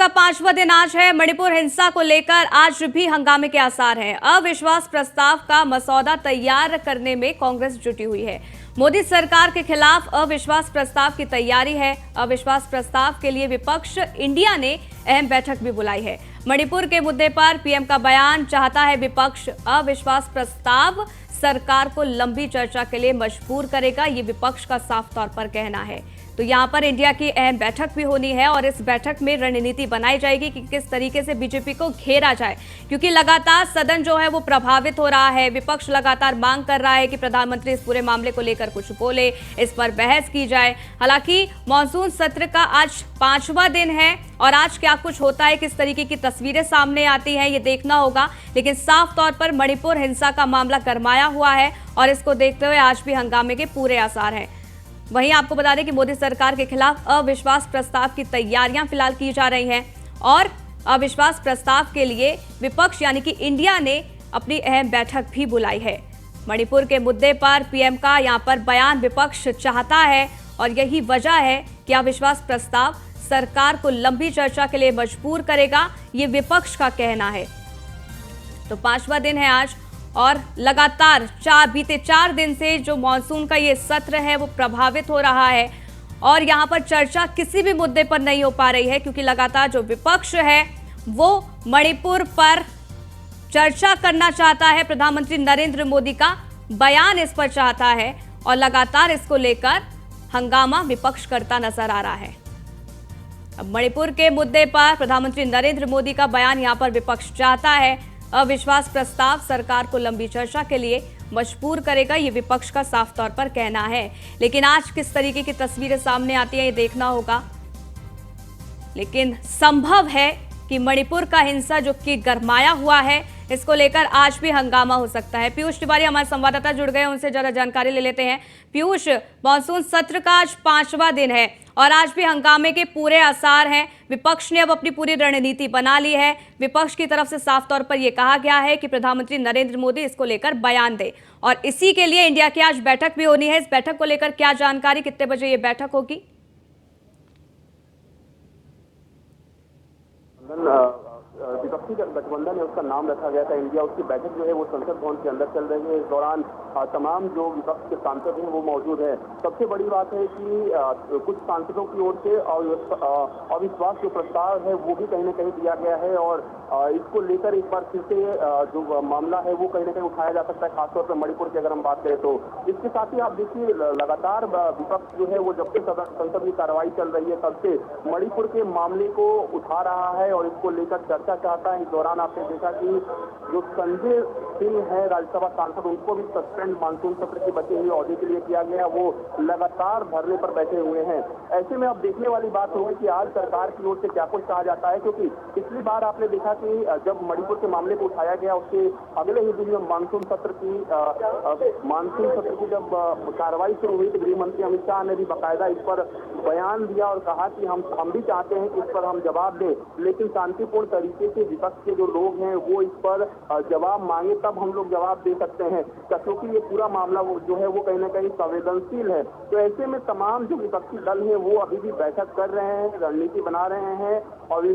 का 5वां दिन आज है। मणिपुर हिंसा को लेकर आज भी हंगामे के आसार हैं। अविश्वास प्रस्ताव का मसौदा तैयार करने में कांग्रेस जुटी हुई है। मोदी सरकार के खिलाफ अविश्वास प्रस्ताव की तैयारी है। अविश्वास प्रस्ताव के लिए विपक्ष इंडिया ने अहम बैठक भी बुलाई है। मणिपुर के मुद्दे पर पीएम का बयान चाहता है विपक्ष। अविश्वास प्रस्ताव सरकार को लंबी चर्चा के लिए मजबूर करेगा, ये विपक्ष का साफ तौर पर कहना है। तो यहां पर इंडिया की अहम बैठक भी होनी है और इस बैठक में रणनीति बनाई जाएगी कि किस तरीके से बीजेपी को घेरा जाए, क्योंकि लगातार सदन जो है वो प्रभावित हो रहा है। विपक्ष लगातार मांग कर रहा है कि प्रधानमंत्री इस पूरे मामले को लेकर कुछ बोले, इस पर बहस की जाए। हालांकि मॉनसून सत्र का आज 5वां दिन है और आज क्या कुछ होता है, किस तरीके की तस्वीरें सामने आती हैं, ये देखना होगा। लेकिन साफ तौर पर मणिपुर हिंसा का मामला गरमाया हुआ है और इसको देखते हुए आज भी हंगामे के पूरे आसार हैं। वहीं आपको बता दें कि मोदी सरकार के खिलाफ अविश्वास प्रस्ताव की तैयारियां फिलहाल की जा रही हैं और अविश्वास प्रस्ताव के लिए विपक्ष यानी कि इंडिया ने अपनी अहम बैठक भी बुलाई है। मणिपुर के मुद्दे पर पीएम का यहां पर बयान विपक्ष चाहता है और यही वजह है कि अविश्वास प्रस्ताव सरकार को लंबी चर्चा के लिए मजबूर करेगा, ये विपक्ष का कहना है। तो 5वां दिन है आज और लगातार बीते 4 दिन से जो मॉनसून का ये सत्र है वो प्रभावित हो रहा है और यहाँ पर चर्चा किसी भी मुद्दे पर नहीं हो पा रही है, क्योंकि लगातार जो विपक्ष है वो मणिपुर पर चर्चा करना चाहता है। प्रधानमंत्री नरेंद्र मोदी का बयान इस पर चाहता है और लगातार इसको लेकर हंगामा विपक्ष करता नजर आ रहा है। अब मणिपुर के मुद्दे पर प्रधानमंत्री नरेंद्र मोदी का बयान यहाँ पर विपक्ष चाहता है। अविश्वास प्रस्ताव सरकार को लंबी चर्चा के लिए मजबूर करेगा, ये विपक्ष का साफ तौर पर कहना है। लेकिन आज किस तरीके की तस्वीरें सामने आती हैं ये देखना होगा। लेकिन संभव है कि मणिपुर का हिंसा जो कि गरमाया हुआ है, इसको लेकर आज भी हंगामा हो सकता है। पीयूष तिवारी हमारे संवाददाता जुड़ गए, उनसे जरा जानकारी ले लेते हैं। पीयूष, मॉनसून सत्र का आज 5वां दिन है और आज भी हंगामे के पूरे आसार हैं। विपक्ष ने अब अपनी पूरी रणनीति बना ली है। विपक्ष की तरफ से साफ तौर पर यह कहा गया है कि प्रधानमंत्री नरेंद्र मोदी इसको लेकर बयान दे और इसी के लिए इंडिया की आज बैठक भी होनी है। इस बैठक को लेकर क्या जानकारी, कितने बजे ये बैठक होगी? विपक्षी गठबंधन है, उसका नाम रखा गया था इंडिया। उसकी बैठक जो है वो संसद भवन के अंदर चल रही है। इस दौरान तमाम जो विपक्ष के सांसद हैं वो मौजूद है। सबसे बड़ी बात है कि कुछ सांसदों की ओर से अविश्वास जो प्रस्ताव है वो भी कहीं न कहीं दिया गया है और इसको लेकर एक बार फिर से जो मामला है वो कहीं न कहीं उठाया जा सकता है, खासतौर पर मणिपुर की अगर हम बात करें तो। इसके साथ ही आप देखिए लगातार विपक्ष जो है वो जब से संसद की कार्रवाई चल रही है तब से मणिपुर के मामले को उठा रहा है और इसको लेकर चर्चा चाहता है। इस दौरान आपने देखा कि जो संजय सिंह है राज्यसभा सांसद, उनको भी सस्पेंड मानसून सत्र की बची हुई अवधि के लिए किया गया। वो लगातार धरने पर बैठे हुए हैं। ऐसे में अब देखने वाली बात होगी कि आज सरकार की ओर से क्या कुछ कहा जाता है, क्योंकि पिछली बार आपने देखा कि जब मणिपुर के मामले को उठाया गया उसके अगले ही दिन मानसून सत्र की जब कार्रवाई शुरू हुई तो गृह मंत्री अमित शाह ने भी बाकायदा इस पर बयान दिया और कहा कि हम भी चाहते हैं कि इस पर हम जवाब दें, लेकिन शांतिपूर्ण तरीके से विपक्ष के जो लोग हैं वो इस पर जवाब मांगे तब हम लोग जवाब दे सकते हैं, क्योंकि ये पूरा मामला जो है वो कहीं ना कहीं संवेदनशील है। तो ऐसे में तमाम जो विपक्षी दल है वो अभी भी बैठक कर रहे हैं, रणनीति बना रहे हैं और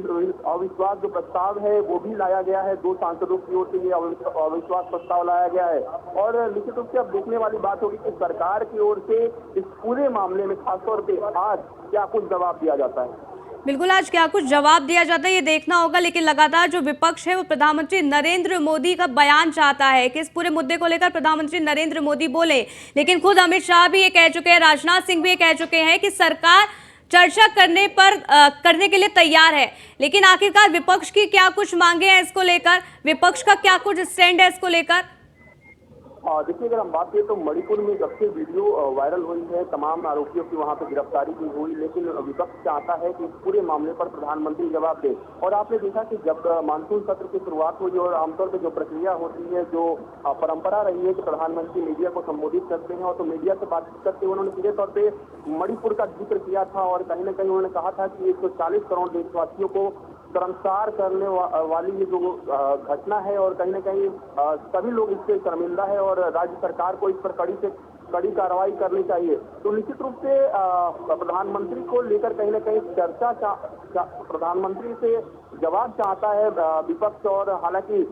अविश्वास जो प्रस्ताव है वो भी लाया गया है। 2 सांसदों की ओर से ये अविश्वास प्रस्ताव लाया गया है और निश्चित रूप से अब देखने वाली बात होगी कि सरकार की ओर से इस पूरे मामले में खासतौर पर आज क्या कुछ जवाब दिया जाता है। बिल्कुल, आज क्या कुछ जवाब दिया जाता है ये देखना होगा। लेकिन लगातार जो विपक्ष है वो प्रधानमंत्री नरेंद्र मोदी का बयान चाहता है कि इस पूरे मुद्दे को लेकर प्रधानमंत्री नरेंद्र मोदी बोले। लेकिन खुद अमित शाह भी ये कह चुके हैं, राजनाथ सिंह भी ये कह चुके हैं कि सरकार चर्चा करने के लिए तैयार है। लेकिन आखिरकार विपक्ष की क्या कुछ मांगे हैं इसको लेकर, विपक्ष का क्या कुछ स्टैंड है इसको लेकर? देखिए, अगर हम बात करें तो मणिपुर में जब से वीडियो वायरल हुई है तमाम आरोपियों की वहां पर गिरफ्तारी भी हुई, लेकिन विपक्ष चाहता है कि इस पूरे मामले पर प्रधानमंत्री जवाब दे। और आपने देखा कि जब मानसून सत्र की शुरुआत हुई और आमतौर पर जो प्रक्रिया होती है, जो परंपरा रही है कि प्रधानमंत्री मीडिया को संबोधित करते हैं और तो मीडिया से बातचीत करते हुए उन्होंने सीधे तौर पर मणिपुर का जिक्र किया था और कहीं न कहीं उन्होंने कहा था कि 140 करोड़ देशवासियों को शर्मसार करने वाली ये जो घटना है और कहीं न कहीं सभी लोग इससे शर्मिंदा है और राज्य सरकार को इस पर कड़ी से कड़ी कार्रवाई करनी चाहिए। तो निश्चित रूप से प्रधानमंत्री को लेकर कहीं ना कहीं चर्चा प्रधानमंत्री से जवाब चाहता है विपक्ष। और हालांकि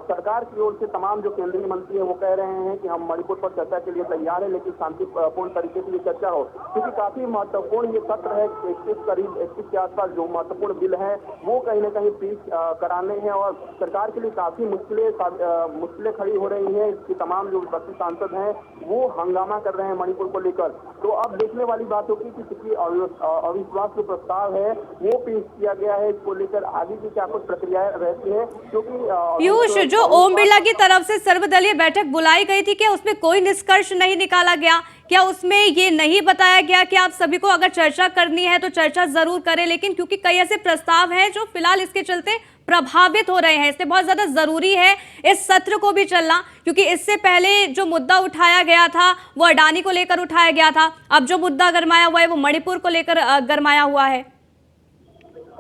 सरकार की ओर से तमाम जो केंद्रीय मंत्री हैं वो कह रहे हैं कि हम मणिपुर पर चर्चा के लिए तैयार है, लेकिन शांतिपूर्ण तरीके से ये चर्चा हो, क्योंकि काफी महत्वपूर्ण ये सत्र है। 21 के आसपास जो महत्वपूर्ण बिल है वो कहीं ना कहीं पेश कराने हैं और सरकार के लिए काफी मुश्किलें खड़ी हो रही हैं। इसकी तमाम जो विपक्षी सांसद हैं वो हंगामा कर रहे हैं मणिपुर को लेकर। तो अब देखने वाली बात होगी कि चूंकि अविश्वास जो प्रस्ताव है वो पेश किया गया है, इसको लेकर आगे की क्या कुछ प्रक्रियाएं रहती है, क्योंकि पीयूष, जो ओम बिरला की तरफ से सर्वदलीय बैठक बुलाई गई थी, क्या उसमें कोई निष्कर्ष नहीं निकाला गया? क्या उसमें ये नहीं बताया गया कि आप सभी को अगर चर्चा करनी है तो चर्चा जरूर करें, लेकिन क्योंकि कई ऐसे प्रस्ताव हैं जो फिलहाल इसके चलते प्रभावित हो रहे हैं, इसलिए बहुत ज्यादा जरूरी है इस सत्र को भी चलना, क्योंकि इससे पहले जो मुद्दा उठाया गया था वो अडानी को लेकर उठाया गया था, अब जो मुद्दा गरमाया हुआ है वो मणिपुर को लेकर गरमाया हुआ है।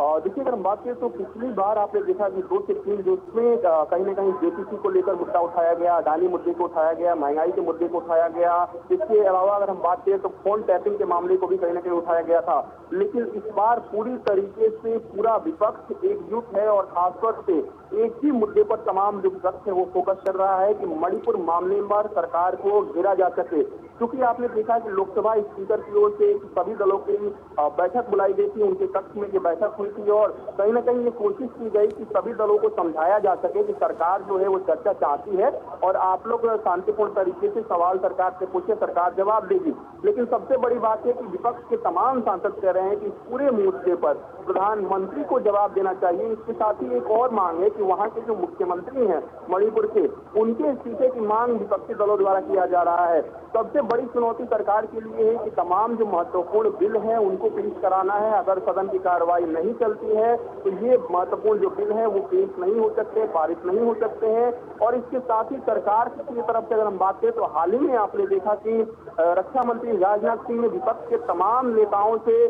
देखिए, अगर हम बात करें तो पिछली बार आपने देखा कि 2 से 3 जो उसमें कहीं ना कहीं जेपीसी को लेकर मुद्दा उठाया गया, अडानी मुद्दे को उठाया गया, महंगाई के मुद्दे को उठाया गया। इसके अलावा अगर हम बात करें तो फोन टैपिंग के मामले को भी कहीं ना कहीं उठाया गया था। लेकिन इस बार पूरी तरीके से पूरा विपक्ष एकजुट है और खासतौर से एक ही मुद्दे पर तमाम जो विपक्ष है वो फोकस कर रहा है कि मणिपुर मामले पर सरकार को घेरा जा सके। क्योंकि आपने देखा कि लोकसभा स्पीकर की ओर से सभी दलों की बैठक बुलाई गई थी, उनके कक्ष में ये बैठक हुई थी और कहीं ना कहीं ये कोशिश की गई कि सभी दलों को समझाया जा सके कि सरकार जो है वो चर्चा चाहती है और आप लोग शांतिपूर्ण तरीके से सवाल सरकार से पूछे, सरकार जवाब देगी। लेकिन सबसे बड़ी बात है कि विपक्ष के तमाम सांसद कह रहे हैं कि इस पूरे मुद्दे पर प्रधानमंत्री को जवाब देना चाहिए। इसके साथ ही एक और मांग है कि वहां के जो मुख्यमंत्री हैं मणिपुर के, उनके इस्तीफे की मांग विपक्षी दलों द्वारा किया जा रहा है। सबसे बड़ी चुनौती सरकार के लिए है कि तमाम जो महत्वपूर्ण बिल हैं उनको पेश कराना है। अगर सदन की कार्रवाई नहीं चलती है तो ये महत्वपूर्ण जो बिल है वो पेश नहीं हो सकते, पारित नहीं हो सकते हैं। और इसके साथ ही सरकार की तरफ से अगर हम बात करें तो हाल ही में आपने देखा कि रक्षा मंत्री राजनाथ सिंह ने विपक्ष के तमाम नेताओं से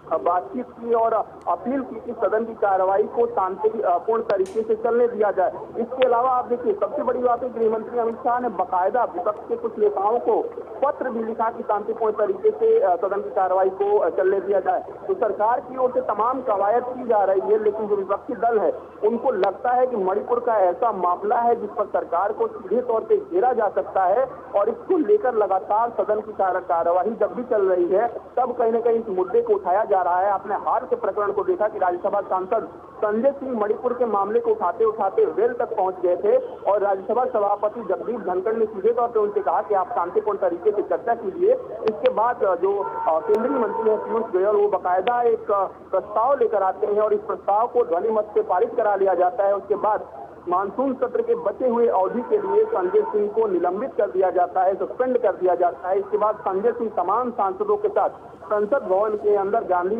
बातचीत की और अपील की कि सदन की कार्रवाई को शांतिपूर्ण तरीके से चलने दिया जाए। इसके अलावा आप देखिए, सबसे बड़ी बात है गृह मंत्री अमित शाह ने बाकायदा विपक्ष के कुछ नेताओं को पत्र भी लिखा कि शांतिपूर्ण तरीके से सदन की कार्रवाई को चलने दिया जाए। तो सरकार की ओर से तमाम कवायद की जा रही है, लेकिन जो विपक्षी दल है उनको लगता है कि मणिपुर का ऐसा मामला है जिस पर सरकार को सीधे तौर पर घेरा जा सकता है और इसको लेकर लगातार सदन की कार्यवाही जब भी चल रही है तब कहीं ना कहीं इस मुद्दे को उठाया जा रहा है। आपने हाल के प्रकरण को देखा कि राज्यसभा सांसद संजय सिंह मणिपुर के मामले को उठाते उठाते वेल तक पहुंच गए थे और राज्यसभा सभापति जगदीप धनखड़ ने सीधे तौर पर उनसे कहा कि आप शांतिपूर्ण तरीके से चर्चा कीजिए। इसके बाद जो केंद्रीय मंत्री है पीयूष गोयल वो बाकायदा एक प्रस्ताव लेकर आते हैं और इस प्रस्ताव को ध्वनि मत से पारित करा लिया जाता है। उसके बाद मानसून सत्र के बचे हुए अवधि के लिए संजय सिंह को निलंबित कर दिया जाता है, सस्पेंड कर दिया जाता है। इसके बाद संजय सिंह तमाम सांसदों के साथ संसद भवन के अंदर गांधी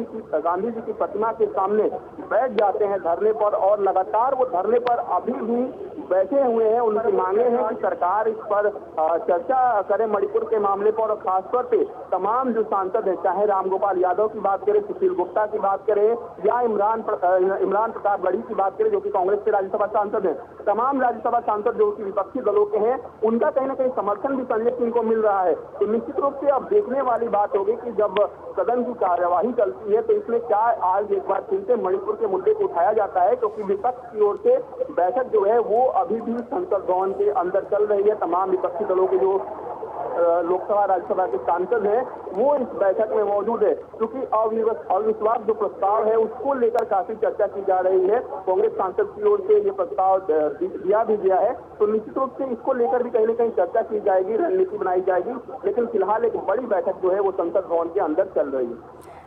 जी की प्रतिमा के सामने बैठ जाते हैं धरने पर और लगातार वो धरने पर अभी भी बैठे हुए हैं। उनकी मांगे हैं कि सरकार इस पर चर्चा करे मणिपुर के मामले पर और खासतौर पे तमाम जो सांसद हैं, चाहे रामगोपाल यादव की बात करें, सुशील गुप्ता की बात करें या इमरान प्रताप गढ़ी की बात करें जो कि कांग्रेस के राज्यसभा सांसद हैं, तमाम राज्यसभा सांसद जो कि विपक्षी दलों के हैं उनका कहीं ना कहीं समर्थन भी संजय सिंह को मिल रहा है। तो निश्चित रूप से अब देखने वाली बात होगी कि जब सदन की कार्यवाही चलती है तो इसमें क्या आज एक बार फिर से मणिपुर के मुद्दे को उठाया जाता है, क्योंकि विपक्ष की ओर से बैठक जो है वो अभी भी संसद भवन के अंदर चल रही है। तमाम विपक्षी दलों के जो लोकसभा राज्यसभा के सांसद हैं वो इस बैठक में मौजूद है, क्योंकि अविश्वास जो प्रस्ताव है उसको लेकर काफी चर्चा की जा रही है। कांग्रेस सांसद की ओर से ये प्रस्ताव दिया भी गया है, तो निश्चित रूप से इसको लेकर भी कहीं ना कहीं चर्चा की जाएगी, रणनीति बनाई जाएगी। लेकिन फिलहाल एक बड़ी बैठक जो है वो संसद भवन के अंदर चल रही है।